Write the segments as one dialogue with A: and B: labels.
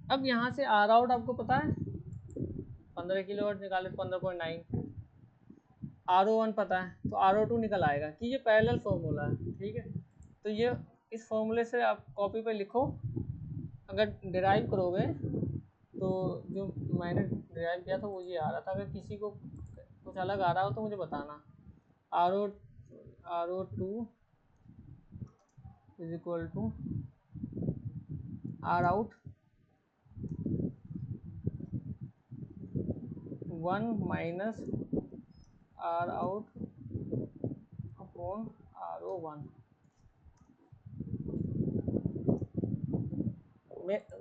A: अब यहाँ से आर आउट आपको पता है 15 किलोवाट निकाले 15.9, RO1 पता है तो RO2 निकल आएगा कि ये पैरेलल फॉर्मूला है। ठीक है, तो ये इस फॉर्मूले से आप कॉपी पे लिखो, अगर डिराइव करोगे तो जो मैंने डिराइव किया था वो ये आ रहा था। अगर किसी को कुछ अलग आ रहा हो तो मुझे बताना। RO2 is equal to R out 1 minus R out upon RO1।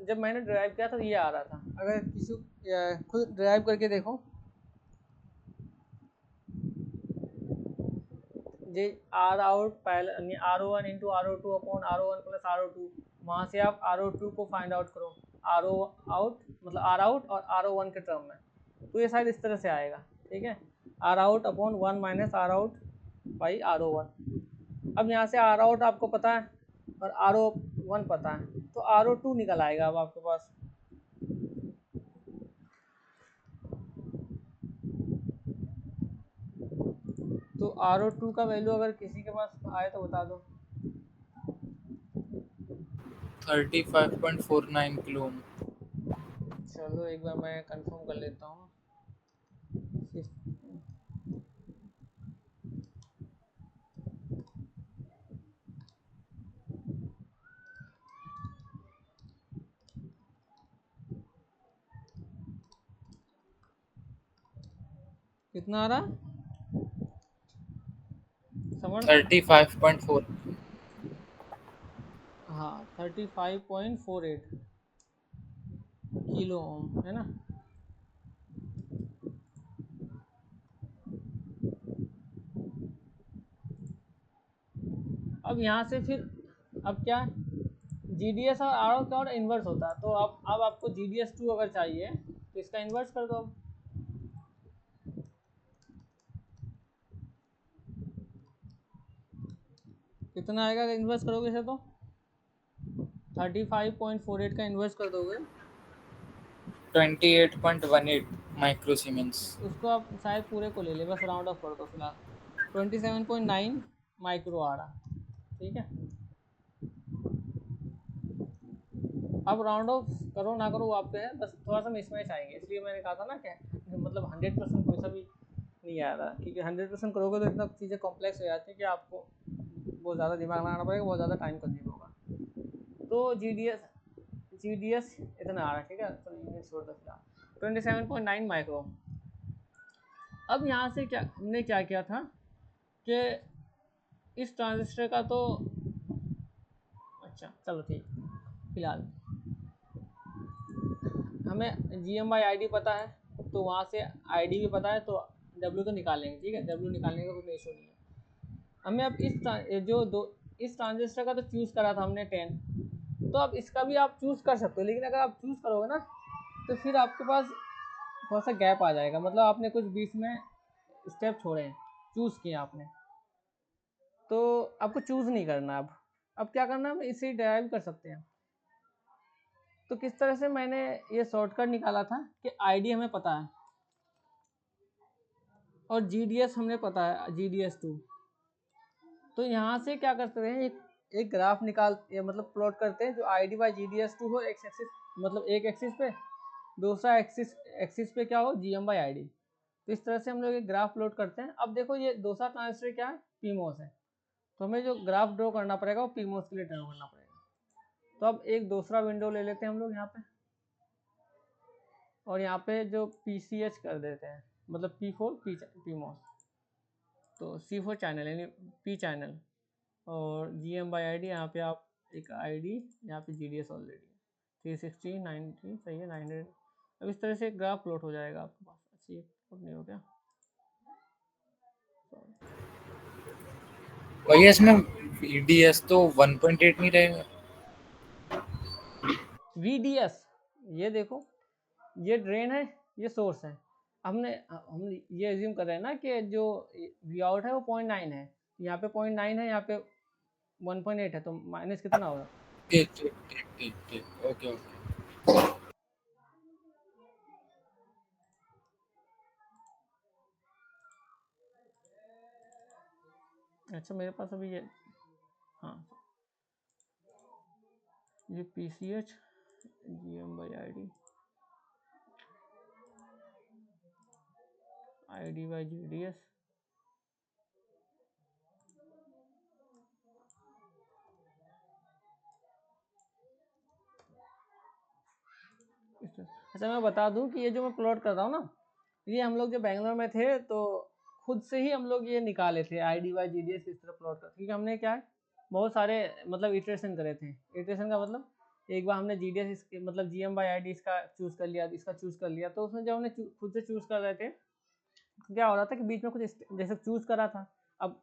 A: जब मैंने ड्राइव किया था तो ये आ रहा था। अगर किसी खुद ड्राइव करके देखो, जे आर आउट पहले RO1 into RO2 upon RO1 plus RO2, वहाँ से आप RO2 को फाइंड आउट करो, RO आउट मतलब R आउट और RO1 के टर्म में, तो ये शायद इस तरह से आएगा। ठीक है, R out upon 1 minus R out by RO1। अब यहाँ से R आउट आपको पता है और RO1 पता है, तो RO2 निकल आएगा अब आपके पास। तो RO2 का वैल्यू अगर किसी के पास आए तो बता दो।
B: 35.49 किलो ओम।
A: चलो एक बार मैं कंफर्म कर लेता हूँ। कितना आ रहा समझ?
B: 35.4।
A: हाँ 35.48 किलो ओम है ना। अब यहाँ से फिर अब क्या है, GDS और आर का और इन्वर्स होता है, तो अब आपको GDS2 अगर चाहिए तो इसका इन्वर्स कर दो। अब कितना आएगा अगर इन्वर्स करोगे इसे तो 35.48 का इन्वर्स कर दोगे
B: 28.18 माइक्रो सीमेंस।
A: उसको आप शायद पूरे को ले ले, बस राउंड ऑफ कर दो फिलहाल। 27.9 माइक्रो आ रहा। ठीक है, अब राउंड ऑफ करो ना करो वो आप पे है, बस थोड़ा सा मिसमैच आएंगे, इसलिए मैंने कहा था ना कि मतलब 100% कोई सा भी नहीं आ रहा, क्योंकि 100% करोगे तो इतना चीज़ें कॉम्प्लेक्स हो जाती है कि आपको बहुत ज़्यादा दिमाग लगाना पड़ेगा, बहुत ज़्यादा टाइम कंज्यूम होगा। तो GDS इतना आ रहा है। ठीक है, तो यूनिट छोड़ दो फिलहाल 27.9 माइक्रो। अब यहाँ से क्या हमने क्या किया था कि इस ट्रांजिस्टर का तो अच्छा चलो ठीक, फिलहाल हमें GM/ID पता है, तो वहाँ से ID भी पता है, तो W तो निकालेंगे। ठीक है, W निकालने का कोई इशू नहीं है हमें। अब इस ट्रांजिस्टर का तो चूज़ करा था हमने 10, तो अब इसका भी आप चूज़ कर सकते हो, लेकिन अगर आप चूज़ करोगे ना तो फिर आपके पास थोड़ा सा गैप आ जाएगा, मतलब आपने कुछ बीच में स्टेप छोड़े हैं, चूज़ किया आपने, तो आपको चूज़ नहीं करना। अब क्या करना, हम इसे ड्राइव कर सकते हैं। तो किस तरह से मैंने ये शॉर्टकट निकाला था कि ID हमें पता है और GDS हमने पता है GDS2, तो यहाँ से क्या करते हैं, एक ग्राफ मतलब प्लॉट करते हैं जो ID/GDS2 हो, एक एक्सिस मतलब एक एक्सिस पे, दूसरा एक्सिस पे क्या हो GM/ID। तो इस तरह से हम लोग एक ग्राफ प्लॉट करते हैं। अब देखो ये दूसरा ट्रांजिस्टर क्या है, PMOS है, तो हमें जो ग्राफ ड्रॉ करना पड़ेगा वो PMOS के लिए ड्रॉ करना पड़ेगा। तो अब एक दूसरा विंडो ले लेते हैं हम लोग यहाँ पे, और यहाँ पे जो PCH कर देते हैं, मतलब P4 PMOS, तो C4 चैनल यानी P चैनल, और GM/ID यहाँ पे आप एक ID, यहाँ पे GDS ऑलरेडी 360 90 सही है 900। अब इस तरह से एक ग्राफ प्लॉट हो जाएगा आपके पास। अच्छा ये प्लॉट नहीं हो गया,
B: भैया इसमें VDS तो 1.8 नहीं रहेगा?
A: VDS ये देखो, ये ड्रेन है, ये सोर्स है। हम ये एज्यूम कर रहे हैं ना कि जो वी आउट है वो 0.9 है, यहाँ पे 0.9 है, यहाँ पे 1.8 है, तो माइनस कितना होगा।
B: ठीक ठीक ठीक ठीक ठीक, ओके ओके।
A: अच्छा मेरे पास अभी ये, हाँ ये PCH GM/ID ID/GDS अच्छा मैं बता दूं कि ये जो मैं प्लॉट कर रहा हूँ ना, ये हम लोग जब बैंगलोर में थे तो खुद से ही हम लोग ये निकाले थे ID/GDS किस तरह प्लॉट कर, क्योंकि हमने क्या है बहुत सारे मतलब इटरेशन करे थे। इटरेशन का मतलब एक बार हमने GDS मतलब GM/ID इसका चूज़ कर लिया, इसका चूज़ कर लिया, तो उसमें जब हमने खुद से चूज़ कर रहे थे तो क्या हो रहा था कि बीच में कुछ जैसे चूज़ करा था, अब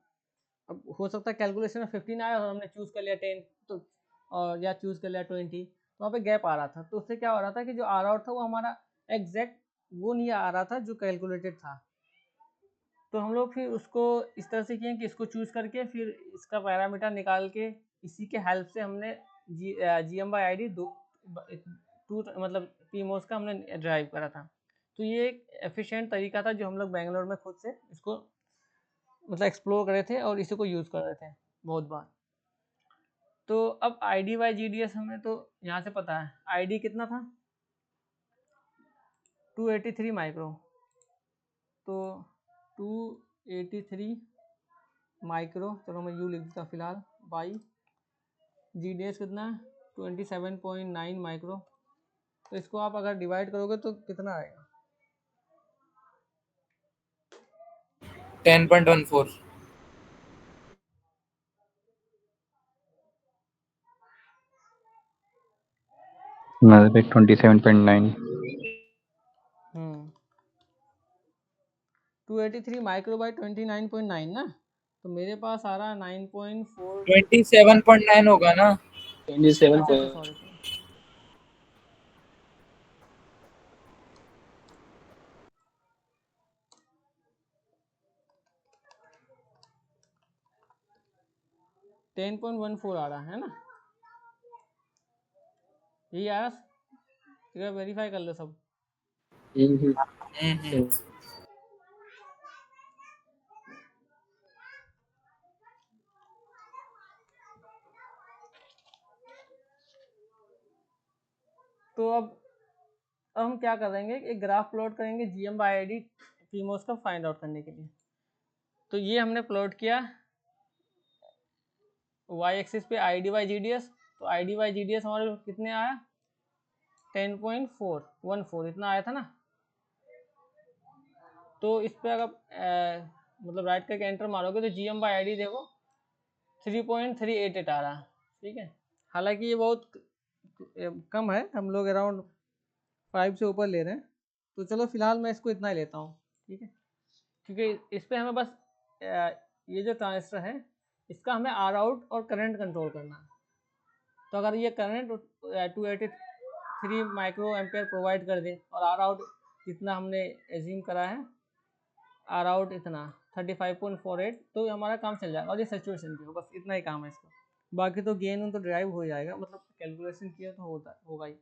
A: हो सकता है कैलकुलेशन में 15 आया और हमने चूज़ कर लिया 10, तो और या चूज़ कर लिया 20, तो वहाँ पे गैप आ रहा था, तो उससे क्या हो रहा था कि जो आ रहा था वो हमारा एग्जैक्ट वो नहीं आ रहा था जो कैलकुलेटेड था। तो हम लोग फिर उसको इस तरह से किए कि इसको चूज़ करके फिर इसका पैरामीटर निकाल के इसी के हेल्प से हमने GM/ID टू मतलब PMOS का हमने ड्राइव करा था। तो ये एक एफिशिएंट तरीका था जो हम लोग बैंगलोर में खुद से इसको मतलब एक्सप्लोर करे थे और इसी को यूज़ कर रहे थे बहुत बार। तो अब ID/GDS हमें तो यहाँ से पता है, ID कितना था 283 माइक्रो, तो 283 माइक्रो, चलो मैं यू लिख देता फिलहाल, बाई GDS कितना है 27.9 माइक्रो। तो इसको आप अगर डिवाइड करोगे तो कितना आएगा
B: 10.14।
C: मेरे पे 27.9।
A: 283 माइक्रो बाई 29.9 ना, तो मेरे पास आ रहा है 9.4।
B: 27.9 होगा ना।
C: 27
A: अच्छा अच्छा sorry sorry, ten point one four आ रहा है ना, यही आया, वेरीफाई कर लो सब।
B: हम्म।
A: तो अब हम क्या करेंगे, एक ग्राफ प्लॉट करेंगे GM/ID PMOS का फाइंड आउट करने के लिए। तो ये हमने प्लॉट किया y एक्सिस पे ID/GDS, तो ID/GDS हमारे कितने आया 10.414 इतना आया था ना। तो इस पे अगर मतलब राइट करके एंटर मारोगे तो GM/ID देखो 3.388 आ रहा है, ठीक है। हालांकि ये बहुत कम है, हम लोग अराउंड 5 से ऊपर ले रहे हैं, तो चलो फिलहाल मैं इसको इतना ही लेता हूँ, ठीक है। क्योंकि इस पे हमें बस ये जो ट्रांजिस्टर है इसका हमें आर आउट और करंट कंट्रोल करना है। तो अगर ये करंट 283 माइक्रो एम्पेयर प्रोवाइड कर दे और आर आउट जितना हमने एज्यूम करा है, आर आउट इतना 35.48, तो हमारा काम चल जाएगा और ये सिचुएशन की हो, बस इतना ही काम है इसका। बाकी तो गेन तो ड्राइव हो जाएगा, मतलब कैलकुलेशन किया तो होगा ही।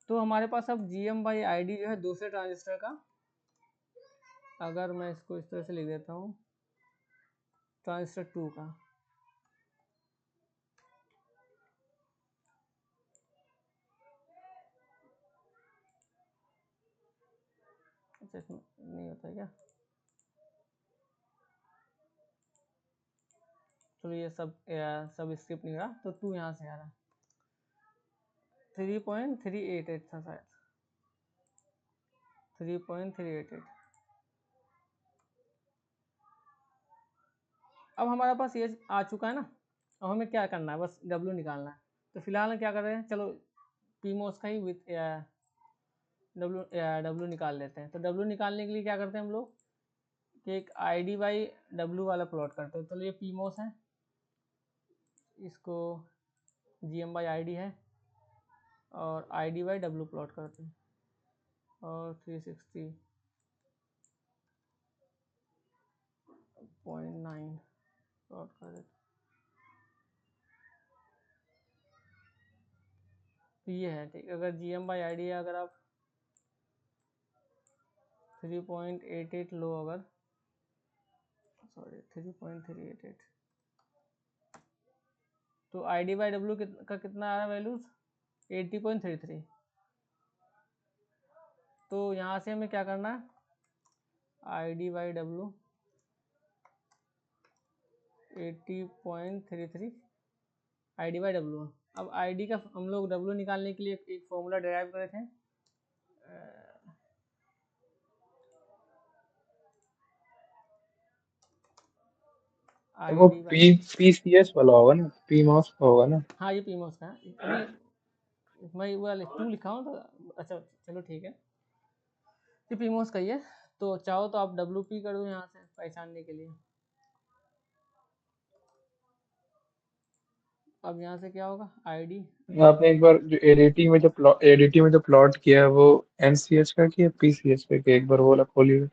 A: तो हमारे पास अब GM/ID जो है दूसरे ट्रांजिस्टर का, अगर मैं इसको इस तरह से लिख देता हूँ ट्रांजिस्टर 2 का, अच्छा इसमें नहीं होता है क्या, चलो ये सब स्किप नहीं रहा, तो 2 यहाँ से आ रहा है 3.388 था शायद 3.388। अब हमारे पास ये आ चुका है ना, अब हमें क्या करना है, बस W निकालना है। तो फिलहाल हम क्या कर रहे हैं, चलो PMOS का ही विथ W निकाल लेते हैं। तो W निकालने के लिए क्या करते हैं हम लोग कि एक ID/W वाला प्लॉट करते हैं। चलो ये PMOS है, इसको GM/ID है और ID/W प्लॉट करते हैं और 360.9 प्लॉट कर देते हैं। तो ये है ठीक, अगर GM/ID अगर आप 3.88 लो, अगर सॉरी 3.388। तो ID बाई डब्ल्यू का कितना आ रहा है वैल्यूज 80.33। तो यहाँ से हमें क्या करना है ID by W 80.33 ID by W. अब ID का हम लोग W निकालने के लिए एक फॉर्मूला डिराइव करे थे,
C: वो
A: ID बाई
C: पीसीएस वाला होगा ना, पीमॉस का होगा ना।
A: हाँ ये पीमोस का है। अभी मैं वो वाला 2 लिखा हूँ तो अच्छा चलो ठीक है, ये पीमोस का ही है। तो चाहो तो आप WP कर दो यहाँ से पहचानने के लिए। अब यहाँ से क्या होगा ID,
C: आपने एक बार जो एडीटी में जो प्लॉट किया है वो एनसीएच का किया पीसीएच का किया, एक बार वो वाला खोलिए।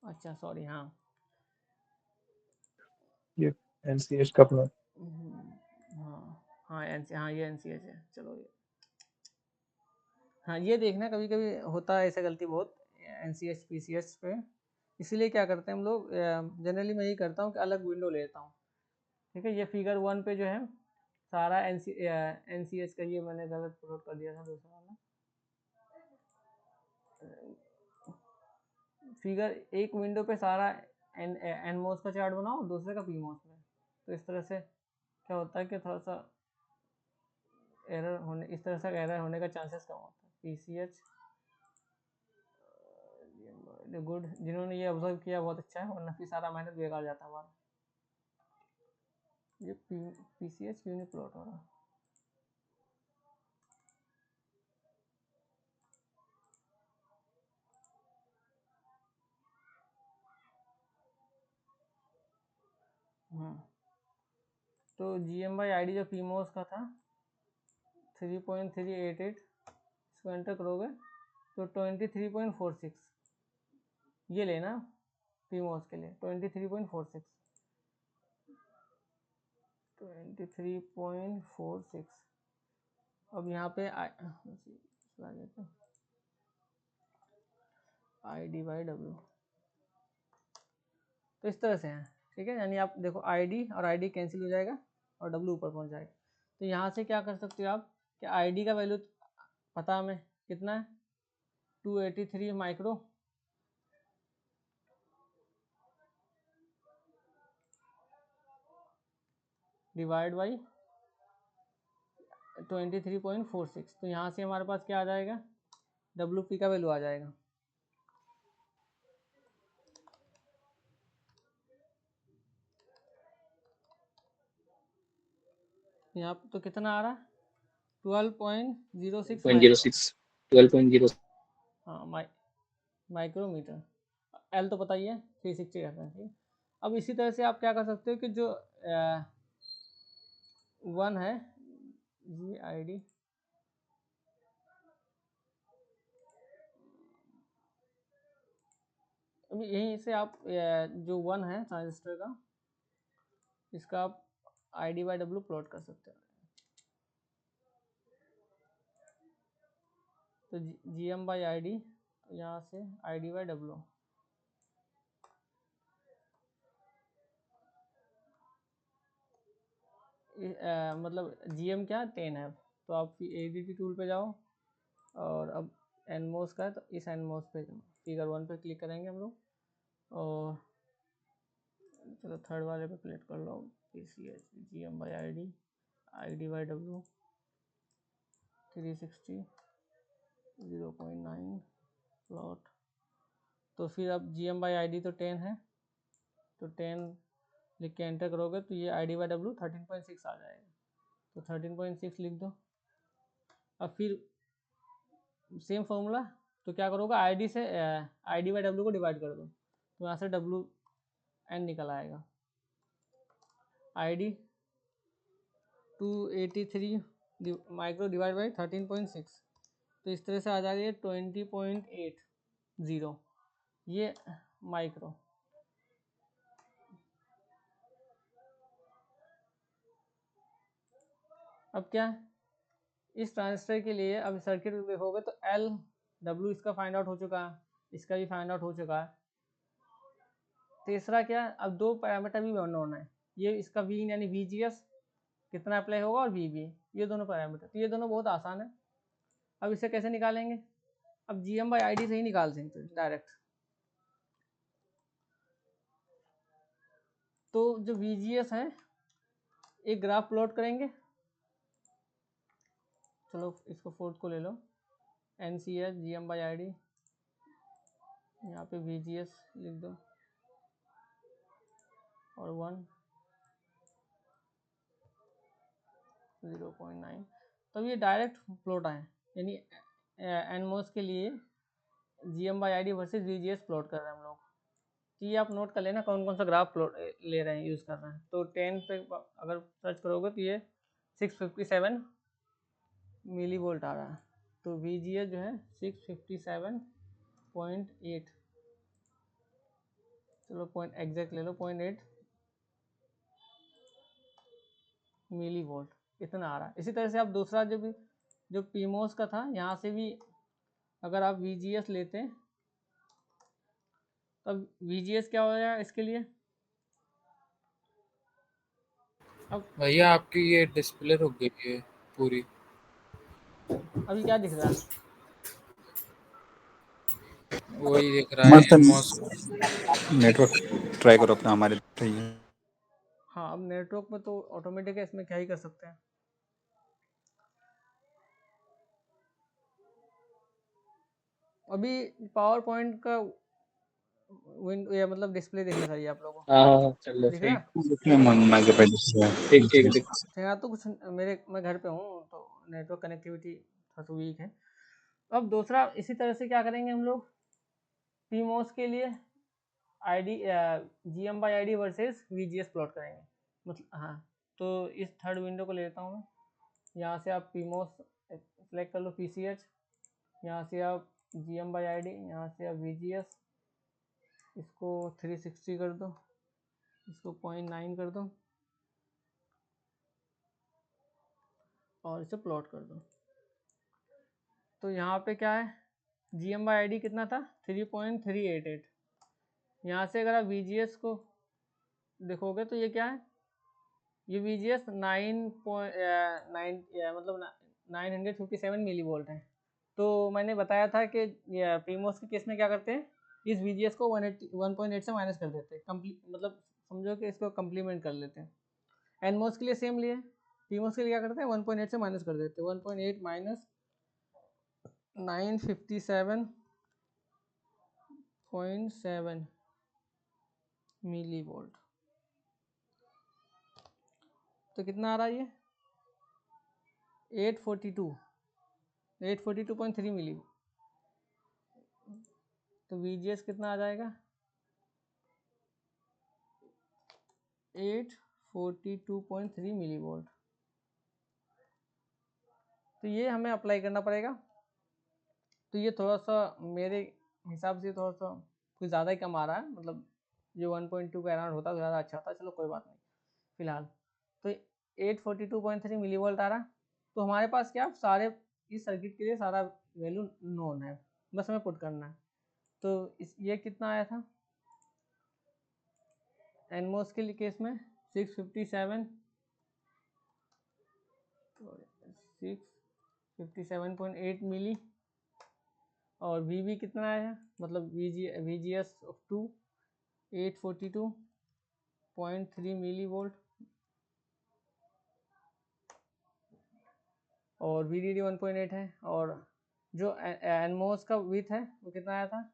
A: अच्छा सॉरी हाँ
C: ये एनसीएच का प्लॉट।
A: हाँ हाँ हाँ ये NCH है। चलो ये हाँ ये देखना, कभी कभी होता है ऐसा गलती बहुत NCH PCH पे, इसीलिए क्या करते हैं हम लोग जनरली मैं यही करता हूँ कि अलग विंडो लेता हूँ। ठीक है, ये फिगर 1 पे जो है सारा NCH का, ये मैंने गलत प्लॉट कर दिया था दूसरा वाला। फिगर एक विंडो पे सारा एनमोस का चार्ट बनाओ, दूसरे का पीमोस में। तो इस तरह से क्या होता है कि थोड़ा सा एरर होने, इस तरह से एरर होने का चांसेस कम होता है। PCH गुड, जिन्होंने ये ऑब्जर्व किया बहुत अच्छा है, वरना फिर सारा मेहनत बेकार जाता है हमारा। ये PCH क्यों नहीं प्लॉट हो रहा? तो GM/ID जो पीमोस का था 3.388, इसको एंटर करोगे तो 23.46 ये लेना पीमोस के लिए 23.46 23.46। अब यहाँ पे ID बाई डब्ल्यू तो इस तरह से है। ठीक है, यानी आप देखो ID और ID कैंसिल हो जाएगा और W ऊपर पहुंच जाएगा। तो यहाँ से क्या कर सकते हो आप कि ID का वैल्यू पता हमें कितना है 283 माइक्रो, डिवाइड बाई 23.46। तो यहाँ से हमारे पास क्या आ जाएगा WP का वैल्यू आ जाएगा। यहाँ पे तो कितना आ रहा है 12.06 माइक्रो,
C: 12.0।
A: हाँ माइक्रोमीटर। L तो पता ही है 360 रहता है। ठीक, अब इसी तरह से आप क्या कर सकते हो कि जो 1 है GID, अभी यहीं से आप जो 1 है ट्रांजिस्टर का, इसका आप ID बाई डब्ल्यू प्लॉट कर सकते हो। तो GM/ID, तो यहाँ से ID बाई डब्ल्यू, मतलब GM क्या 10 है। तो आप ADT टूल पे जाओ और अब एनमोस का है तो इस एनमोस पे जाओ, फिगर 1 पे क्लिक करेंगे हम लोग और चलो थर्ड वाले पे क्लिक कर लो PCH GM/ID ID by W 360 0.9 plot. तो फिर अब GM/ID तो 10 है, तो 10 लिख के एंटर करोगे तो ये ID बाई डब्ल्यू 13.6 आ जाएगा। तो 13.6 लिख दो। अब फिर सेम फॉर्मूला, तो क्या करोगे ID से ID बाई डब्ल्यू को डिवाइड कर दो, तो यहाँ से WN निकल आएगा। ID 283 माइक्रो डिवाइड बाई 13.6, तो इस तरह से आ जाएगा 20.80 ये माइक्रो। अब क्या इस ट्रांजिस्टर के लिए अब सर्किट देखोगे तो LW इसका फाइंड आउट हो चुका है, इसका भी फाइंड आउट हो चुका है। तीसरा क्या, अब दो पैरामीटर भी होना है, ये इसका वीन यानी VGS कितना अप्लाई होगा और VB, ये दोनों पैरामीटर, तो ये दोनों बहुत आसान है। अब इसे कैसे निकालेंगे, अब GM/ID से ही निकाल सकते हैं डायरेक्ट। तो जो VGS है एक ग्राफ प्लॉट करेंगे, चलो इसको फोर्थ को ले लो, NCH GM/ID, यहाँ पे VGS लिख दो और 0.9, तो ये डायरेक्ट प्लॉट आए, यानी एनमोस के लिए GM/ID वर्सेस VGS प्लॉट कर रहे हैं हम लोग। तो ये आप नोट कर लेना कौन कौन सा ग्राफ प्लॉट ले रहे हैं, यूज़ कर रहे हैं। तो 10 पे अगर सर्च करोगे तो ये 657 मिली वोल्ट आ रहा है, तो VGS जो है 657.8, चलो पॉइंट एग्जैक्ट ले लो, 0.8 मिली वोल्ट इतना आ रहा है। इसी तरह से आप दूसरा जो PMOS का था, यहाँ से भी अगर आप VGS लेते हैं तब VGS क्या हो जाएगा इसके लिए, अब
B: भैया आपकी ये डिस्प्ले रुक गई है पूरी।
A: अभी क्या दिख रहा है,
B: वही दिख रहा है
D: मस्त
B: एनमॉस।
D: नेटवर्क ट्राई करो अपना, हमारे सही है।
A: हाँ अब नेटवर्क में तो ऑटोमेटिक है, इसमें क्या ही कर सकते हैं। अभी पावर पॉइंट का विंडो या मतलब डिस्प्ले देखना चाहिए आप लोगों को,
C: हाँ चल रहा
A: दिख
C: है,
A: रहा
C: ठीक
A: है?
D: देखने मन ना के पहले से
C: ठीक ठीक ठीक।
A: तो यहाँ तो कुछ मैं घर पे हूँ तो नेटवर्क कनेक्टिविटी थोड़ा सा वीक है। अब दूसरा इसी तरह से क्या करेंगे हम लोग, PMOS के लिए GM/ID वर्सेस VGS प्लॉट करेंगे, मतलब हाँ। तो इस थर्ड विंडो को लेता हूँ मैं, यहाँ से आप PMOS सेलेक्ट कर लो, PCH, यहाँ से आप GM/ID, यहाँ से आप VGS, इसको 360 कर दो, इसको 0.9 कर दो और इसे प्लॉट कर दो। तो यहाँ पे क्या है, GM/ID कितना था 3.388, यहाँ से अगर आप VGS को देखोगे तो ये क्या है, ये VGS 9.9 मतलब 957 मिली वोल्ट है। तो मैंने बताया था कि PMOS के केस में क्या करते हैं, इस VGS को 1.8 से माइनस कर देते हैं, मतलब समझो कि इसको कंप्लीमेंट कर लेते हैं। NMOS के लिए सेम लिए, PMOS के लिए क्या करते हैं 1.8 से माइनस कर देते हैं, 1.8 माइनस 957.7 मिली वोल्ट, तो कितना आ रहा है ये 842.3 मिली। तो VGS कितना आ जाएगा 842.3 मिली वोल्ट। तो ये हमें अप्लाई करना पड़ेगा। तो ये थोड़ा सा मेरे हिसाब से थोड़ा सा कुछ ज़्यादा ही कम आ रहा है, मतलब जो 1.2 का अराउंड होता तो ज़्यादा अच्छा होता, चलो कोई बात नहीं फिलहाल। तो 842.3 मिली वोल्ट आ रहा। तो हमारे पास क्या सारे इस सर्किट के लिए सारा वैल्यू नोन है, बस हमें पुट करना है। तो ये कितना आया था एनमोस के लिए केस में 657.8 मिली, और VB कितना आया, मतलब VGS ऑफ 842.3 मिली वोल्ट, और VDD 1.8 है, और जो एनमोस का विथ है वो कितना आया था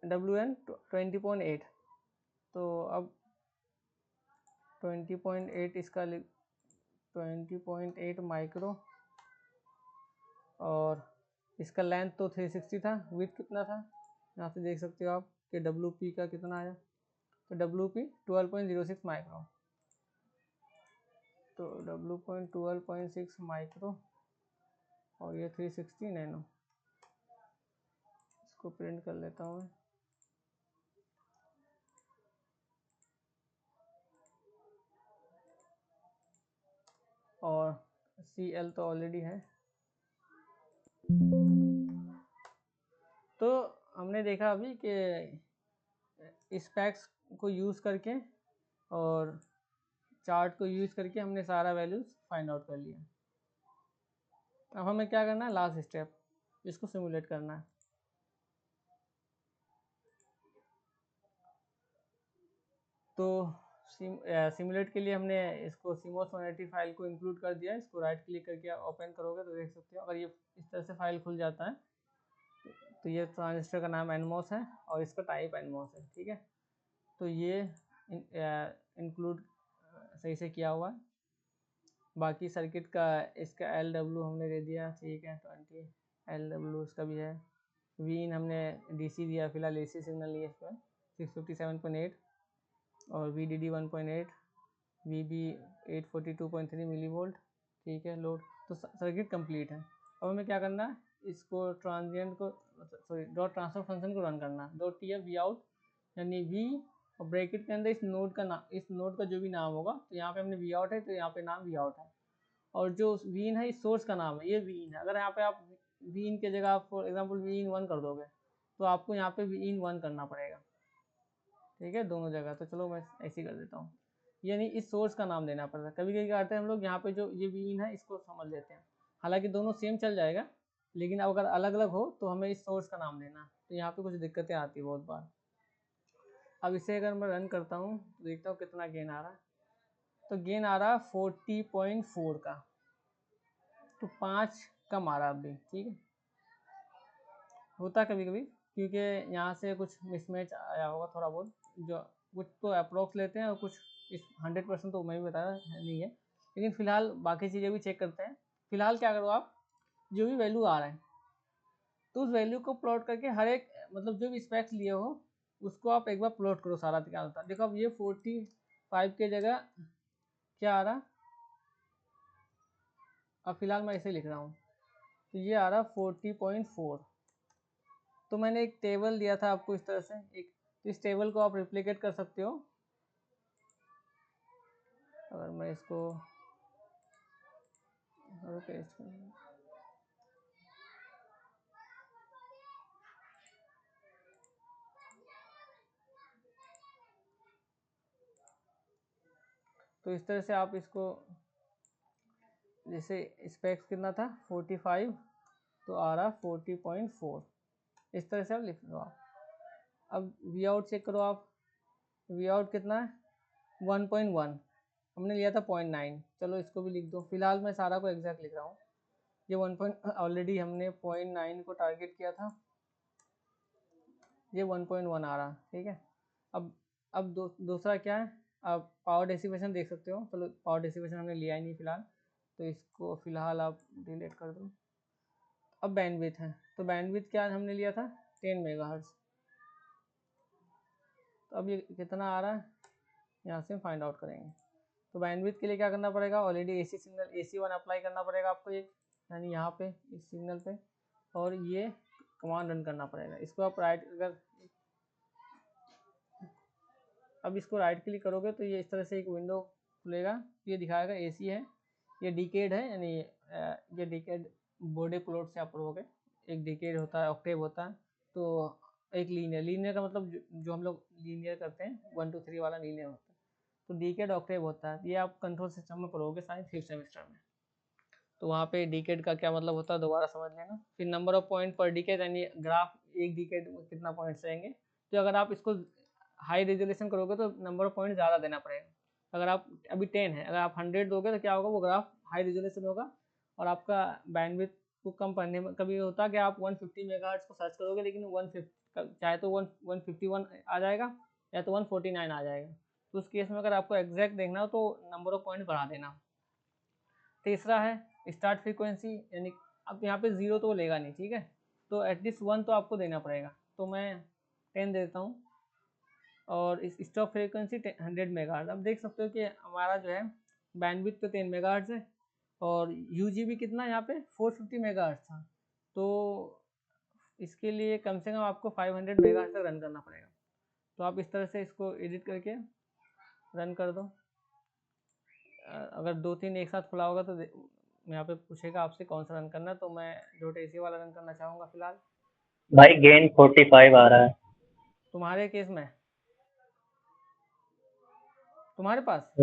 A: WN 20.8। तो अब 20.8 इसका 20.8 माइक्रो, और इसका लेंथ तो 360 था, विथ कितना था यहाँ से देख सकते हो आप कि WP का कितना आया, तो WP 12.06 माइक्रो, तो W.12.6 माइक्रो, और ये 360 नैनो। इसको प्रिंट कर लेता हूँ मैं, और CL तो ऑलरेडी है। तो हमने देखा अभी कि स्पेक्स को यूज़ करके और चार्ट को यूज़ करके हमने सारा वैल्यूज़ फाइंड आउट कर लिया। अब हमें क्या करना है, लास्ट स्टेप, इसको सिमुलेट करना है। तो सिमुलेट के लिए हमने इसको CMOS 180 फाइल को इंक्लूड कर दिया। इसको राइट क्लिक करके ओपन करोगे तो देख सकते हो, अगर ये इस तरह से फाइल खुल जाता है तो ये ट्रांजिस्टर का नाम NMOS है और इसका टाइप NMOS है, ठीक है। तो ये इंक्लूड सही से किया हुआ है। बाकी सर्किट का इसका LW हमने दे दिया, ठीक है, 20 LW इसका भी है। Vin हमने DC दिया, फिलहाल AC सिग्नल नहीं है इसमें, 657.8 और VDD 1.8, VB 842.3 मिलीवोल्ट, ठीक है, लोड। तो सर्किट कंप्लीट है। अब हमें क्या करना है, इसको ट्रांजिएंट को सॉरी डॉट ट्रांसफर फंक्शन को रन करना। डॉट TF वी आउट यानी V और ब्रैकेट के अंदर इस नोड का नाम, इस नोड का जो भी नाम होगा, तो यहाँ पे हमने वी आउट है तो यहाँ पे नाम वी आउट है, और जो वीन है इस सोर्स का नाम है, ये वीन है। अगर यहाँ पे आप वीन के जगह आप फॉर एग्जांपल वीन 1 कर दोगे तो आपको यहाँ पे वीन 1 करना पड़ेगा, ठीक है, दोनों जगह। तो चलो मैं ऐसे ही कर देता हूँ, यानी इस सोर्स का नाम देना पड़ता है। कभी कभी क्या करते हैं हम लोग, यहाँ पे जो ये वीन है इसको समझ लेते हैं, हालांकि दोनों सेम चल जाएगा, लेकिन अब अगर अलग अलग हो तो हमें इस सोर्स का नाम देना है। तो यहाँ पे कुछ दिक्कतें आती है बहुत बार। अब इसे अगर मैं रन करता हूँ तो देखता हूँ कितना गेन आ रहा है। तो गेन आ रहा है 40.4 का, तो 5 कम आ रहा अभी, ठीक है। होता कभी कभी क्योंकि यहाँ से कुछ मिसमैच आया होगा थोड़ा बहुत, जो कुछ तो अप्रोक्स लेते हैं और कुछ इस 100% तो मैं भी बताया नहीं है, लेकिन फ़िलहाल बाकी चीज़ें भी चेक करते हैं। फ़िलहाल क्या करो आप, जो भी वैल्यू आ रहा है तो उस वैल्यू को प्लॉट करके हर एक मतलब जो भी स्पेक्स लिए हो उसको आप एक बार प्लॉट करो, सारा क्या होता है। देखो अब ये 45 के जगह क्या आ रहा, अब फिलहाल मैं ऐसे लिख रहा हूँ, तो ये आ रहा 40.4। तो मैंने एक टेबल दिया था आपको इस तरह से एक, तो इस टेबल को आप रिप्लिकेट कर सकते हो। अगर मैं इसको पेस्ट करूँ तो इस तरह से आप इसको, जैसे स्पेक्स कितना था 45 तो आ रहा 40.4, इस तरह से आप लिख लो आप। अब वी आउट चेक करो आप, वी आउट कितना है 1.1, हमने लिया था 0.9, चलो इसको भी लिख दो। फिलहाल मैं सारा को एग्जैक्ट लिख रहा हूँ। ये 1 ऑलरेडी हमने 0.9 को टारगेट किया था, ये 1.1 आ रहा, ठीक है। अब दूसरा क्या है, आप पावर डेसिपेशन देख सकते हो। चलो पावर डेसिपेशन हमने लिया ही नहीं फिलहाल, तो इसको फिलहाल आप डिलीट कर दो। अब बैंडविड्थ है, तो बैंडविड्थ क्या हमने लिया था 10 मेगाहर्ट्ज। तो अब ये कितना आ रहा है यहाँ से फाइंड आउट करेंगे। तो बैंडविड्थ के लिए क्या करना पड़ेगा, already AC signal AC1 apply करना पड़ेगा आपको, ये यानी यहाँ पे इस सिग्नल पे, और ये कमांड रन करना पड़ेगा। इसको आप राइट, अगर अब इसको राइट क्लिक करोगे तो ये इस तरह से एक विंडो खुलेगा, ये दिखाएगा AC है, ये डिकेड है, यानी ये डिकेड बॉडी प्लॉट से आप पढ़ोगे। एक डिकेड होता है, ऑक्टेव होता है, तो एक लीनियर का मतलब जो हम लोग लीनियर करते हैं 1 2 3 वाला लीनियर होता है, तो डिकेड ऑक्टेव होता है। ये आप कंट्रोल सिस्टम में पढ़ोगे साइंस 5th सेमेस्टर में, तो वहाँ पे डिकेड का क्या मतलब होता है दोबारा समझ लेना। फिर नंबर ऑफ पॉइंट पर डिकेड, यानी ग्राफ एक डिकेड में कितना पॉइंट्स रहेंगे। तो अगर आप इसको हाई रेजोल्यूशन करोगे तो नंबर ऑफ पॉइंट ज़्यादा देना पड़ेगा। अगर आप अभी 10 है, अगर आप 100 दोगे तो क्या होगा, वो ग्राफ हाई रेजोल्यूशन होगा और आपका बैंडविड्थ को कम पढ़ने में कभी होता है कि आप 150 मेगाहर्ट्ज को सर्च करोगे लेकिन 150 चाहे तो 151 आ जाएगा या तो 149 आ जाएगा। तो उस केस में अगर आपको एग्जैक्ट देखना हो तो नंबर ऑफ पॉइंट बढ़ा देना। तीसरा है स्टार्ट फ्रीक्वेंसी, यानी अब यहाँ पे 0 तो लेगा नहीं, ठीक है, तो एटलीस्ट 1 तो आपको देना पड़ेगा। तो मैं 10 देता हूँ और इस स्टॉप फ्रीक्वेंसी 100 मेगाहर्ट्ज। अब देख सकते हो कि हमारा जो है बैंडविड्थ तो 10 मेगाहर्ट्ज है और UGB कितना यहाँ पे 450 मेगाहर्ट्ज था, तो इसके लिए कम से कम आपको 500 मेगाहर्ट्ज तक रन करना पड़ेगा। तो आप इस तरह से इसको एडिट करके रन कर दो। अगर 2-3 एक साथ खुला होगा तो यहाँ पे पूछेगा आपसे कौन सा रन करना है, तो मैं .AC वाला रन करना चाहूँगा फिलहाल।
E: भाई गेन 45 आ रहा है।
A: तुम्हारे केस में तुम्हारे पास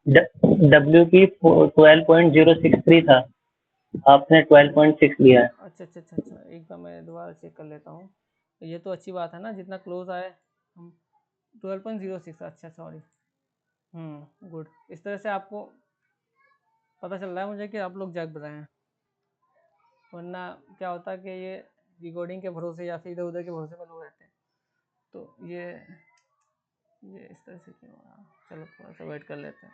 E: WP 12.063 था, आपने 12.6 लिया है।
A: अच्छा अच्छा अच्छा अच्छा, एक बार मैं दोबारा चेक कर लेता हूँ। ये तो अच्छी बात है ना, जितना क्लोज आए हम। 12.06, अच्छा सॉरी। गुड। इस तरह से आपको पता चल रहा है मुझे कि आप लोग जग रहे हैं, वरना क्या होता है कि ये रिकॉर्डिंग के भरोसे या फिर इधर उधर के भरोसे पर लोग रहते हैं। तो ये इस तरह से क्यों हो रहा है? चलो थोड़ा सा वेट कर लेते हैं।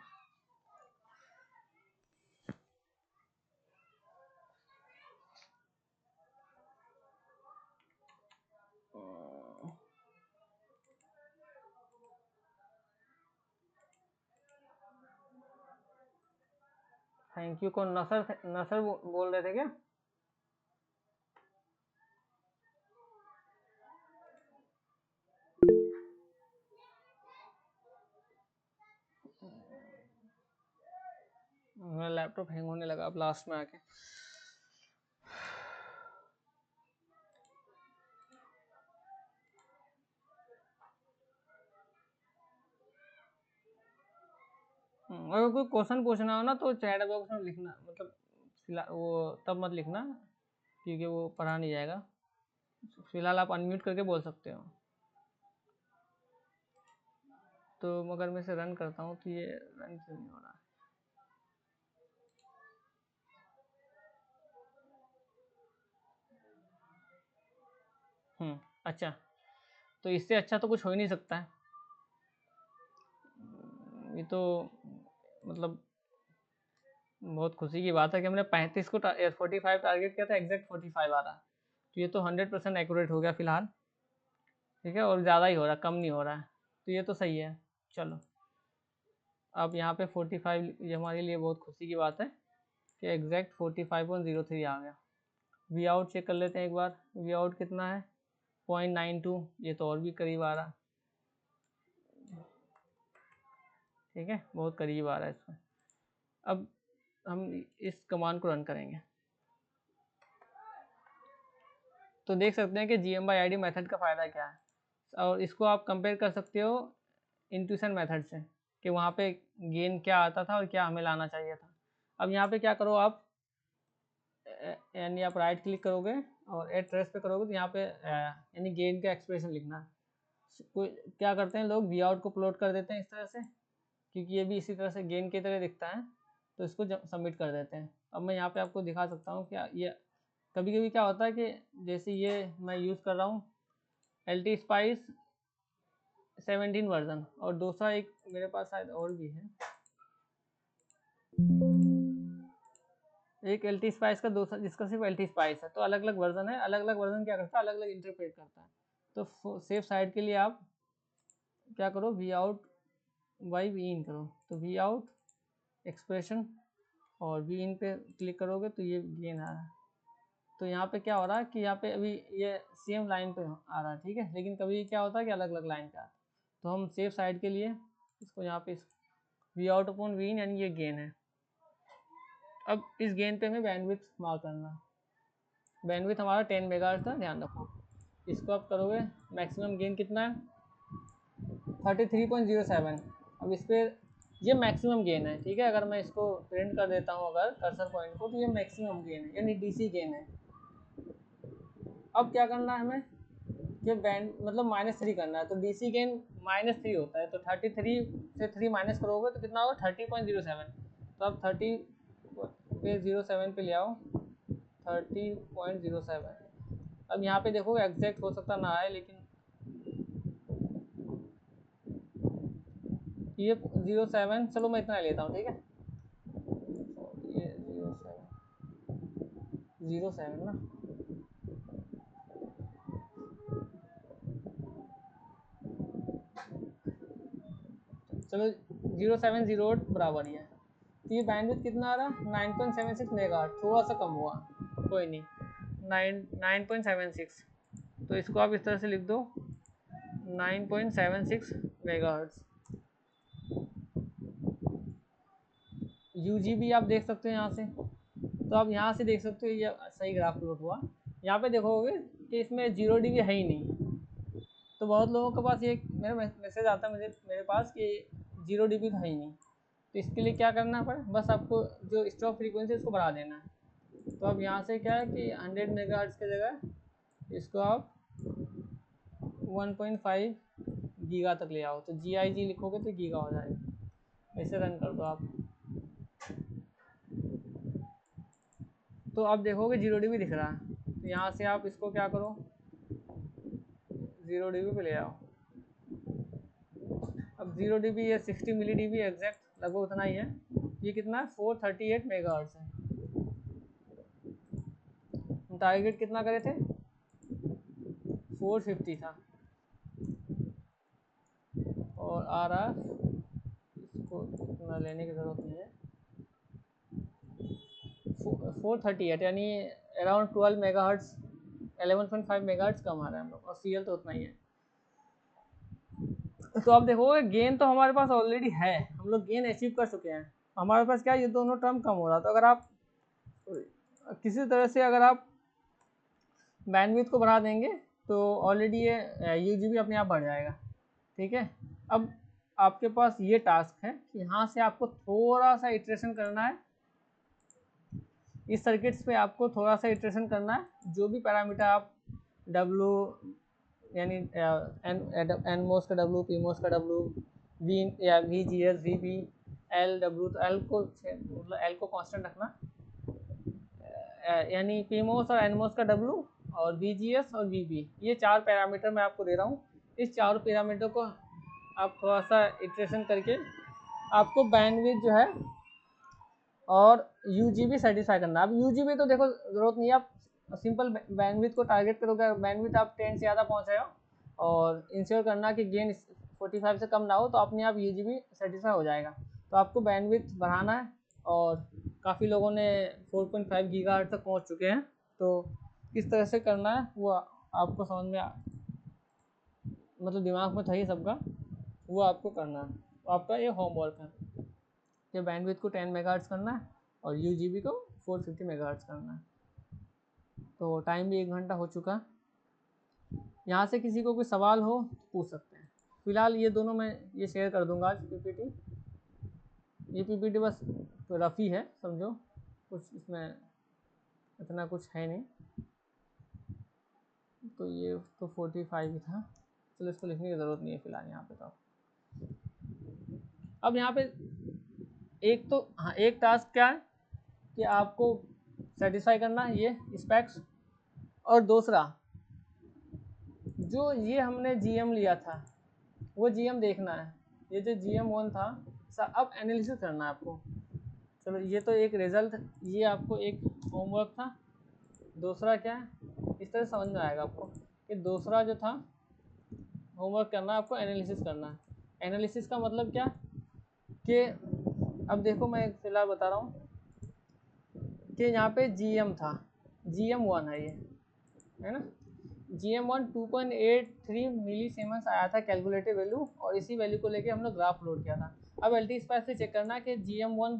A: Thank you. कौन? नसर? नसर बोल रहे थे क्या? मेरा लैपटॉप हैंग होने लगा अब लास्ट में आके। अगर कोई क्वेश्चन पूछना हो ना तो चैट बॉक्स में लिखना, मतलब वो तब मत लिखना क्योंकि वो पढ़ा नहीं जाएगा। फिलहाल आप अनम्यूट करके बोल सकते हो। तो मगर मैं इसे रन करता हूँ तो ये रन क्यों नहीं हो रहा? अच्छा, तो इससे अच्छा तो कुछ हो ही नहीं सकता है। ये तो मतलब बहुत खुशी की बात है कि हमने 35 को 45 टारगेट किया था, एग्जैक्ट 45 आ रहा। तो ये तो 100% एक्यूरेट हो गया फिलहाल, ठीक है। और ज़्यादा ही हो रहा, कम नहीं हो रहा है, तो ये तो सही है। चलो अब यहाँ पे 45, ये हमारे लिए बहुत खुशी की बात है कि एग्जैक्ट 45.03 आ गया। वी आउट चेक कर लेते हैं एक बार। वी आउट कितना है? 0.92, ये तो और भी करीब आ रहा, ठीक है, बहुत करीब आ रहा है इसमें। अब हम इस कमांड को रन करेंगे तो देख सकते हैं कि GM/ID मेथड का फ़ायदा क्या है, और इसको आप कंपेयर कर सकते हो इंट्यूशन मेथड से कि वहाँ पे गेन क्या आता था और क्या हमें लाना चाहिए था। अब यहाँ पे क्या करो आप, यानी आप राइट क्लिक करोगे और एड ट्रेस पे करोगे तो यहाँ पे यानी गेन का एक्सप्रेशन लिखना है। कोई क्या करते हैं लोग, वी आउट को प्लॉट कर देते हैं इस तरह से, क्योंकि ये भी इसी तरह से गेन की तरह दिखता है, तो इसको सबमिट कर देते हैं। अब मैं यहाँ पे आपको दिखा सकता हूँ क्या ये कभी कभी क्या होता है कि जैसे ये मैं यूज़ कर रहा हूँ LT स्पाइस 17 वर्जन, और दूसरा एक मेरे पास शायद और भी है, एक LT स्पाइस का दूसरा जिसका सिर्फ LT स्पाइस है। तो अलग अलग वर्जन है, अलग अलग वर्जन क्या करता है, अलग अलग इंटरप्रेट करता है। तो सेफ साइड के लिए आप क्या करो, वी आउट बाई वी इन करो, तो वी आउट एक्सप्रेशन और वी इन पे क्लिक करोगे तो ये गेन आ रहा है। तो यहाँ पे क्या हो रहा है कि यहाँ पे अभी ये सेम लाइन पे आ रहा है, ठीक है, लेकिन कभी क्या होता है कि अलग अलग लाइन पे आता है। तो हम सेफ साइड के लिए इसको यहाँ पे वी आउट अपॉन वी इन, यानी ये गेन है। अब इस गेन पे हमें बैंडविड्थ मार्क करना है। बैंडविड्थ हमारा 10 मेगाहर्ट्ज़ था, ध्यान रखो। इसको आप करोगे, मैक्सिमम गेन कितना है? 33.07। अब इस पर ये मैक्सिमम गेन है, ठीक है। अगर मैं इसको प्रिंट कर देता हूँ अगर कर्सर पॉइंट को, तो ये मैक्सिमम गेन है, यानी DC गेन है। अब क्या करना है हमें, ये बैंड मतलब -3 करना है, तो DC गेन -3 होता है, तो 33 से 3 माइनस करोगे तो कितना होगा? 30.07। तो अब 30.07 पे ले आओ, 30.07। अब यहाँ पे देखोगे एग्जैक्ट हो सकता ना आए, लेकिन ये 07, चलो मैं इतना लेता हूँ, ठीक है। ये 07 ना, चलो 0708 बराबर ही है। तो ये बैंडविड्थ कितना आ रहा? 9.76 मेगाहर्ट्ज़, थोड़ा सा कम हुआ, कोई नहीं, 9.76। तो इसको आप इस तरह से लिख दो, 9.76 मेगाहर्ट्ज़। UGB आप देख सकते हो यहाँ से, तो आप यहाँ से देख सकते हो ये सही ग्राफ प्लॉट हुआ। यहाँ पे देखोगे कि इसमें 0 dB है ही नहीं। तो बहुत लोगों के पास ये मेरा मैसेज आता है मेरे पास कि 0 dB तो है ही नहीं। तो इसके लिए क्या करना पड़े, बस आपको जो स्टॉप फ्रीक्वेंसी है उसको बढ़ा देना है। तो अब यहाँ से क्या है कि 100 मेगाहर्ट्ज़ की जगह इसको आप 1.5 गीगा तक ले आओ। तो GIG लिखोगे तो गीगा हो जाएगा। ऐसे रन कर दो आप, तो आप देखोगे 0 dB दिख रहा है। तो यहाँ से आप इसको क्या करो, 0 dB पे ले आओ। अब 0 dB या 60 मिली dB एग्जैक्ट लगभग उतना ही है। ये कितना है, 438 मेगाहर्ट्ज़ है। टारगेट कितना करे थे, 450 था, और आ रहा है, इसको इतना लेने की ज़रूरत नहीं है, 438 यानी अराउंड 12 मेगाहर्ट्ज़, 11.5 मेगाहर्ट्ज़ कम आ रहा है हम लोग, और CL तो उतना ही है। तो आप देखोगे गेन तो हमारे पास ऑलरेडी है, हम लोग गेन अचीव कर चुके हैं। हमारे पास क्या, ये दोनों टर्म कम हो रहा। तो अगर आप किसी तरह से अगर आप बैंडविड्थ को बढ़ा देंगे तो ऑलरेडी ये UGB अपने आप बढ़ जाएगा। ठीक है, अब आपके पास ये टास्क है कि यहाँ से आपको थोड़ा सा इटरेशन करना है, इस सर्किट्स पे आपको थोड़ा सा इटरेशन करना है। जो भी पैरामीटर आप W यानी NMOS का W, PMOS का W, V या VGS, VB, LW, तो L को मतलब L को कांस्टेंट रखना, यानी PMOS और NMOS का W और VGS और VB, ये 4 पैरामीटर मैं आपको दे रहा हूँ। इस 4 पैरामीटर को आप थोड़ा सा इटरेशन करके आपको बैंडविड्थ जो है और UGB सेटिस्फाई करना। अब UGB तो देखो ज़रूरत नहीं है, आप सिंपल बैंडविड्थ को टारगेट करोगे। बैंडविड्थ आप 10 से ज़्यादा पहुँच रहे हो और इंश्योर करना कि गेन 45 से कम ना हो, तो अपने आप UGB सेटिस्फाई हो जाएगा। तो आपको बैंडविड्थ बढ़ाना है, और काफ़ी लोगों ने 4.5 गीगाहर्ट्ज़ तक पहुँच चुके हैं। तो किस तरह से करना है वो आपको समझ में मतलब दिमाग में था ही सबका, वो आपको करना है। तो आपका ये होमवर्क है कि बैंडविड्थ को 10 मेगाहर्ट्ज़ करना है और UGB को 450 मेगाहर्ट्ज़ करना है। तो टाइम भी 1 घंटा हो चुका। यहाँ से किसी को कोई सवाल हो तो पूछ सकते हैं। फिलहाल ये दोनों मैं ये शेयर कर दूंगा आज PPT। ये PPT बस तो रफ़ ही है, समझो, कुछ इसमें इतना कुछ है नहीं। तो ये तो 45 ही था, चलो इसको लिखने की ज़रूरत नहीं है फिलहाल यहाँ पे। तो अब यहाँ पे एक तो हाँ, एक टास्क क्या है कि आपको सेटिस्फाई करना है ये स्पेक्स, और दूसरा जो ये हमने GM लिया था वो GM देखना है। ये जो GM1 था अब एनालिसिस करना है आपको। चलो ये तो एक रिज़ल्ट, ये आपको एक होमवर्क था। दूसरा क्या है, इस तरह समझ में आएगा आपको कि दूसरा जो था होमवर्क करना है आपको, एनालिसिस करना है। एनालिसिस का मतलब क्या कि अब देखो मैं फिलहाल बता रहा हूँ कि यहाँ पे GM था, GM1 है ये, है ना। GM1 2.83 मिली सीमेंस आया था कैलकुलेटेड वैल्यू, और इसी वैल्यू को लेके हमने ग्राफ लोड किया था। अब LTSPICE से चेक करना कि GM1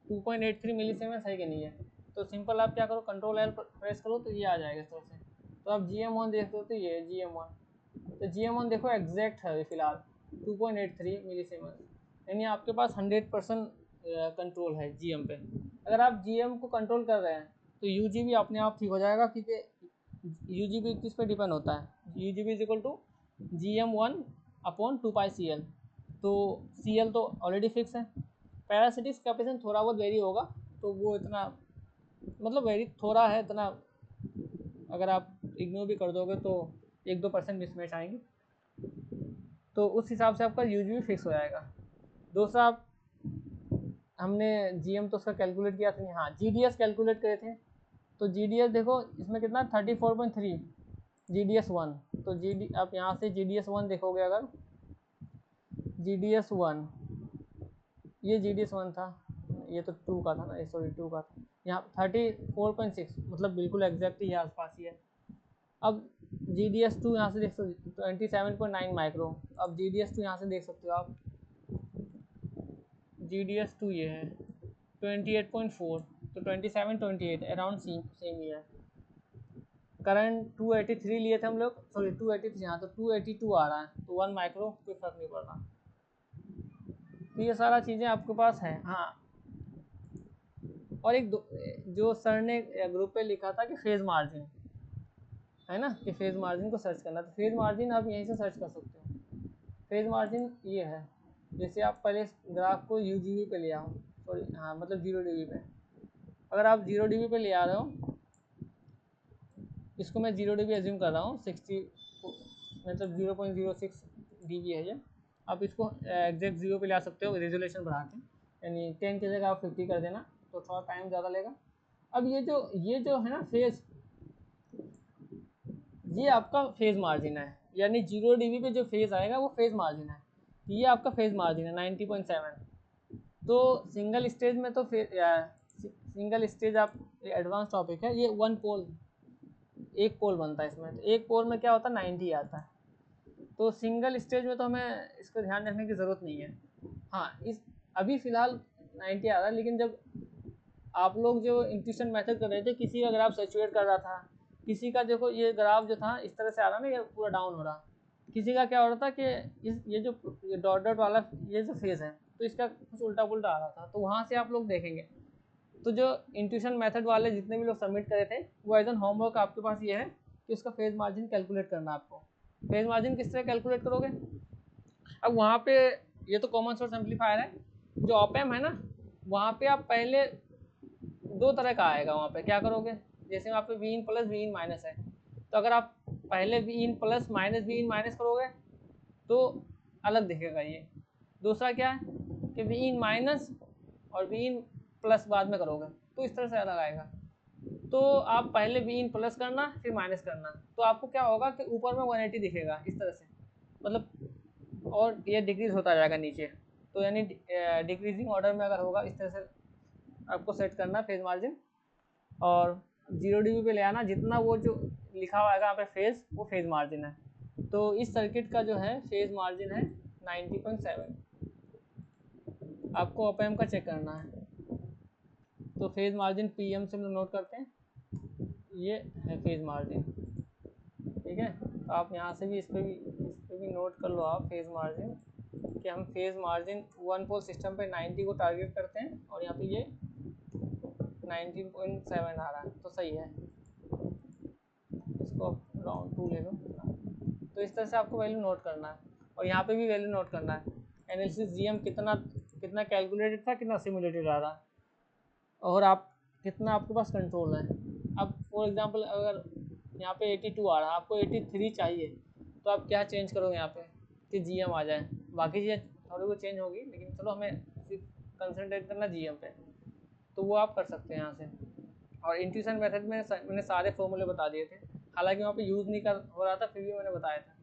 A: 2.83 मिली सीमेंस है कि नहीं है। तो सिंपल आप क्या करो, कंट्रोल L प्रेस करो तो ये आ जाएगा इस तरह से। तो आप GM1 देखते हो तो ये GM1, तो GM1 देखो एग्जैक्ट है फिलहाल 2.83 मिली सीमेंस, यानी आपके पास 100% कंट्रोल है GM पे। अगर आप GM को कंट्रोल कर रहे हैं तो UGB अपने आप ठीक हो जाएगा, क्योंकि UGB किस पे डिपेंड होता है, UGB is equal to GM1/2πCL। तो CL तो ऑलरेडी फिक्स है। पैरासिटिक कैपेसिटेंस थोड़ा बहुत वेरी होगा, तो वो इतना मतलब वेरी थोड़ा है, इतना अगर आप इग्नोर भी कर दोगे तो 1-2% मिसमैच आएंगे, तो उस हिसाब से आपका UGB फिक्स हो जाएगा। दूसरा आप हमने GM तो उसका कैलकुलेट किया था नहीं, हाँ GDS कैलकुलेट करे थे। तो GDS देखो इसमें कितना 34.3 GDS1। तो आप यहाँ से GDS1 देखोगे, अगर GDS1 ये GDS1 था, ये तो 2 का था ना, सॉरी 2 का था। यहाँ 34.6 मतलब बिल्कुल एग्जैक्ट ही आसपास ही है। अब GDS2 यहाँ से देख सकते हो 27.9 माइक्रो। अब GDS2 यहाँ से देख सकते हो आप, GDS2 ये है 28.4, तो 27-28 अराउंड सेम ही है। करंट 283 लिए थे हम लोग, सॉरी 283, यहाँ तो 282 आ रहा है, तो 1 माइक्रो कोई फर्क नहीं पड़ रहा। तो ये सारा चीज़ें आपके पास हैं। हाँ, और एक जो सर ने ग्रुप पे लिखा था कि फेज़ मार्जिन है ना, कि फेज़ मार्जिन को सर्च करना, तो फेज़ मार्जिन आप यहीं से सर्च कर सकते हो। फेज़ मार्जिन ये है, जैसे आप पहले ग्राफ को UGV पे ले आओ, सॉरी हाँ मतलब 0 dB पे, अगर आप 0 dB पे ले आ रहे हो, इसको मैं 0 dB एज्यूम कर रहा हूँ, 60 मतलब 0.06 dB है ये, आप इसको एग्जैक्ट 0 पे ला सकते हो रेजोल्यूशन बढ़ा के, यानी 10 की जगह आप 50 कर देना, तो थोड़ा टाइम ज़्यादा लेगा। अब ये जो है ना फेज़, ये आपका फेज़ मार्जिन है, यानी 0 dB पे जो फेज़ आएगा वो फेज़ मार्जिन है, ये आपका फेज़ मार्जिन है 90.7। तो सिंगल स्टेज में तो सिंगल स्टेज आप एडवांस टॉपिक है, ये 1 पोल, एक पोल बनता है इसमें, तो एक पोल में क्या होता है 90 आता है, तो सिंगल स्टेज में तो हमें इसको ध्यान रखने की ज़रूरत नहीं है। हाँ, इस अभी फ़िलहाल 90 आ रहा है, लेकिन जब आप लोग जो इंट्यूशन मेथड कर रहे थे, किसी का ग्राफ सैचुरेट कर रहा था, किसी का देखो ये ग्राफ जो था इस तरह से आ रहा ना, ये पूरा डाउन हो रहा, किसी का क्या हो रहा था कि ये जो डॉट डॉट वाला ये जो फेज़ है, तो इसका कुछ उल्टा पुल्टा आ रहा था, तो वहाँ से आप लोग देखेंगे। तो जो इंट्यूशन मेथड वाले जितने भी लोग सबमिट करे थे, वो एज एन होमवर्क आपके पास ये है कि उसका फेज़ मार्जिन कैलकुलेट करना आपको। फेज़ मार्जिन किस तरह कैलकुलेट करोगे, अब वहाँ पे ये तो कॉमन सोर्स एम्पलीफायर है, जो ऑप-एम्प है ना, वहाँ पे आप पहले 2 तरह का आएगा, वहाँ पे क्या करोगे, जैसे वहाँ पे Vin प्लस Vin माइनस है, तो अगर आप पहले Vin plus minus Vin minus करोगे तो अलग दिखेगा ये। दूसरा क्या है कि Vin माइनस और Vin प्लस बाद में करोगे तो इस तरह से अलग आएगा। तो आप पहले Vin प्लस करना फिर माइनस करना, तो आपको क्या होगा कि ऊपर में 180 दिखेगा इस तरह से, मतलब, और ये डिक्रीज होता जाएगा नीचे, तो यानी डिक्रीजिंग ऑर्डर में अगर होगा इस तरह से आपको सेट करना फेज़ मार्जिन, और 0 dB पे ले आना, जितना वो जो लिखा हुआ है यहाँ पे फेज़, वो फेज़ मार्जिन है। तो इस सर्किट का जो है फेज़ मार्जिन है 90.7, आपको ऑप-एम्प का चेक करना है। तो फेज़ मार्जिन PM से हम लोग नोट करते हैं, ये है फेज़ मार्जिन, ठीक है। तो आप यहाँ से भी इस पर भी नोट कर लो आप फेज़ मार्जिन, कि हम फेज़ मार्जिन 1 पोल सिस्टम पे 90 को टारगेट करते हैं, और यहाँ पे ये 19.7 आ रहा है, तो सही है, इसको राउंड 2 ले लो। तो इस तरह से आपको वैल्यू नोट करना है, और यहाँ पे भी वैल्यू नोट करना है, एनालिसिस GM कितना कैलकुलेटेड था, कितना सिमुलेटेड आ रहा, और आप कितना आपके पास कंट्रोल है। अब फॉर एग्जांपल अगर यहाँ पे 82 आ रहा है, आपको 83 चाहिए, तो आप क्या चेंज करोगे यहाँ पे कि GM आ जाए, बाकी चीज़ें थोड़ी बहुत चेंज होगी, लेकिन चलो हमें सिर्फ कंसंट्रेट करना GM पे, तो वो आप कर सकते हैं यहाँ से। और इंट्यूशन मेथड में मैंने सारे फॉर्मूले बता दिए थे, हालांकि वहाँ पे यूज़ नहीं हो रहा था, फिर भी मैंने बताया था।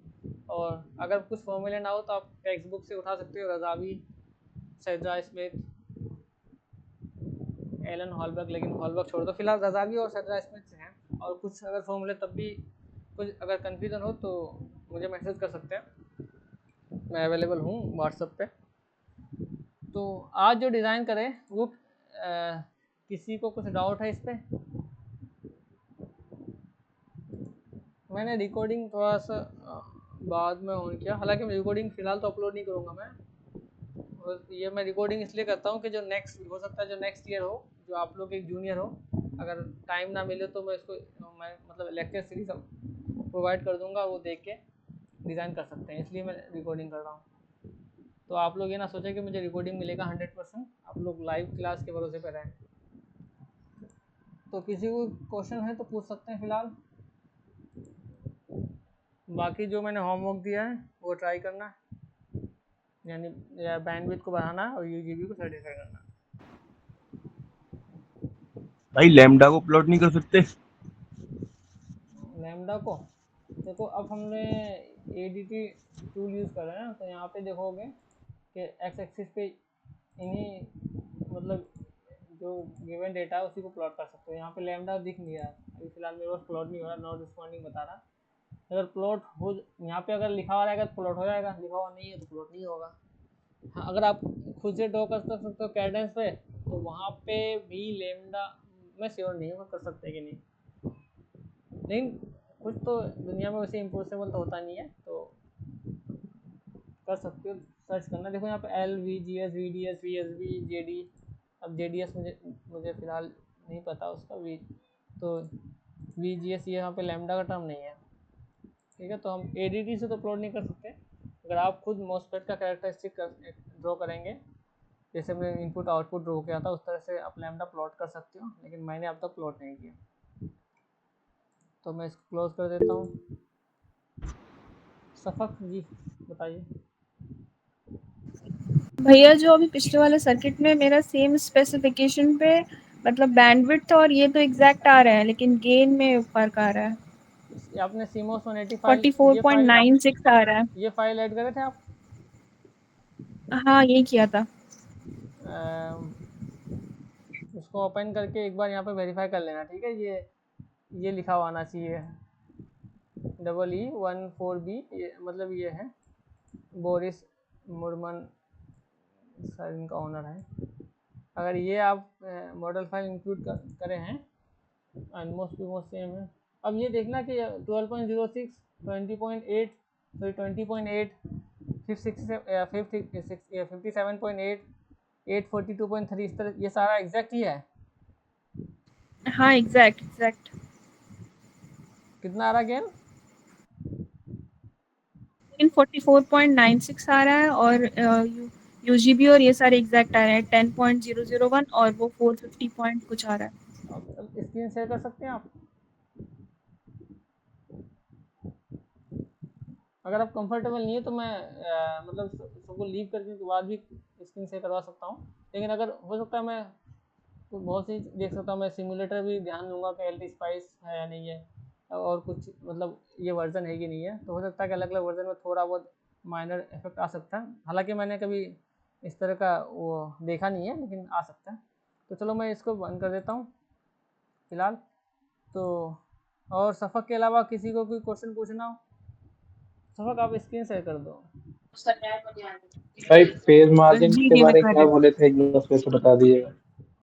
A: और अगर कुछ फॉर्मूले ना हो तो आप टेक्स्ट बुक से उठा सकते हो, Razavi, Sedra Smith, Alan Hallberg, लेकिन हॉलबर्ग छोड़ दो फिलहाल, रज़ावी और सेड्रा स्मिथ से हैं। और कुछ अगर फॉर्मूले तब भी कुछ अगर कन्फ्यूज़न हो तो मुझे मैसेज कर सकते हैं, मैं अवेलेबल हूँ व्हाट्सएप पे। तो आज जो डिज़ाइन करें वो किसी को कुछ डाउट है इस पर? मैंने रिकॉर्डिंग थोड़ा सा बाद में ऑन किया, हालांकि मैं रिकॉर्डिंग फ़िलहाल तो अपलोड नहीं करूँगा मैं, और ये मैं रिकॉर्डिंग इसलिए करता हूँ कि जो नेक्स्ट हो सकता है, जो नेक्स्ट ईयर हो, जो आप लोग एक जूनियर हो, अगर टाइम ना मिले तो मैं इसको मतलब लेक्चर सीरीज प्रोवाइड कर दूँगा, वो देख के डिज़ाइन कर सकते हैं, इसलिए मैं रिकॉर्डिंग कर रहा हूँ। तो आप लोग ये ना सोचें कि मुझे रिकॉर्डिंग मिलेगा 100%, आप लोग लाइव क्लास के भरोसे पर रहें। तो किसी को क्वेश्चन है तो पूछ सकते हैं फ़िलहाल, बाकी जो मैंने होमवर्क दिया है वो ट्राई करना है, यानी बैंडविड्थ को बढ़ाना और UGV को सर्टिफाई करना।
F: भाई लैम्डा को प्लॉट नहीं कर सकते?
A: लैम्डा को देखो, अब हमने ADT टूल यूज़ कर रहे हैं, तो यहाँ पे देखोगे कि एक्स एक्सिस पे इन्हीं मतलब जो गिवन डेटा है उसी को प्लॉट कर सकते हो। यहाँ पे लैम्डा दिख नहीं रहा अभी फ़िलहाल, मेरे पास प्लॉट नहीं हो रहा, नॉट रिस्पॉन्डिंग बता रहा। अगर प्लॉट हो, यहाँ पे अगर लिखा हुआ रहेगा तो प्लॉट हो जाएगा, लिखा हुआ नहीं है तो प्लॉट नहीं होगा। हाँ, अगर आप खुद से ड्रॉ कर सकते हो कैडेंस पे, तो वहाँ पे भी लैम्डा मैं श्योर नहीं हूँ कर सकते कि नहीं, लेकिन कुछ तो दुनिया में वैसे इम्पॉसिबल तो होता नहीं है, तो कर सकते हो, सर्च करना। देखो यहाँ पे L V G S V D S V S B J D, अब जे डी एस मुझे फ़िलहाल नहीं पता उसका, वी तो वी जी एस ये यहाँ पे लैम्डा का टर्म नहीं है, ठीक है। तो हम ए डी टी से तो प्लॉट नहीं कर सकते। अगर आप खुद मॉसफेट का कैरेक्टरिस्टिक ड्रॉ करेंगे, जैसे मैं इनपुट आउटपुट ड्रॉ किया था, उस तरह से आप लैम्डा प्लॉट कर सकते हो, लेकिन मैंने अब तक प्लॉट नहीं किया। तो मैं इसको क्लोज कर देता हूँ। सफक जी बताइए।
G: भैया जो अभी पिछले वाले सर्किट में मेरा सेम स्पेसिफिकेशन पे मतलब बैंडविड्थ और ये तो एग्जैक्ट आ रहा है, लेकिन गेन में फर्क आ रहा है।
A: आपने सीमोस 180 फाइल,
G: 44.96 आ रहा है।
A: ये फाइल ऐड करे थे आप?
G: हाँ, यही किया था।
A: उसको ओपन करके एक बार यहाँ पे वेरीफाई कर लेना, ठीक है। ये लिखा हुआ आना चाहिए EE14B, ये मतलब ये है बोरिस मुरमन सर, इनका ओनर है। अगर ये आप मॉडल फाइल इंक्लूड करे हैं, ऑलमोस्ट सेम है। अब ये देखना कि 12.06, 20.8, सॉरी 20.8, 57.8, 842.3, इस तरह ये सारा एग्जैक्ट ही है।
G: हाँ एग्जैक्ट।
A: कितना आ रहा गेन?
G: 44.96 आ रहा है, और यूजीबी और ये सारे एग्जैक्ट आ रहे हैं। 10.001 और वो 450 पॉइंट कुछ आ रहा है।
A: अब स्क्रीन शेयर कर सकते हैं आप? अगर आप कंफर्टेबल नहीं है तो मैं मतलब सबको लीव करने के बाद भी स्क्रीन शेयर करवा सकता हूँ, लेकिन अगर हो सकता है मैं तो बहुत सी देख सकता हूँ। मैं सिमुलेटर भी ध्यान दूंगा कि एल टी स्पाइस है या नहीं है, और कुछ मतलब ये वर्जन है कि नहीं है। तो हो सकता है कि अलग अलग वर्जन में थोड़ा बहुत माइनर इफेक्ट आ सकता है, हालांकि मैंने कभी इस तरह का वो देखा नहीं है, लेकिन आ सकता है। तो चलो मैं इसको बंद कर देता हूँ फिलहाल। तो और सफ़क के अलावा किसी को कोई क्वेश्चन पूछना हो? सफ़क आप स्क्रीन शेयर कर दो।
C: भाई फेज मार्जिन
G: जी
C: के
G: जी, मैं
C: बारे में
G: कर
C: क्या
G: रही हूँ।
C: बोले थे, एक बार फिर से बता दिएगा।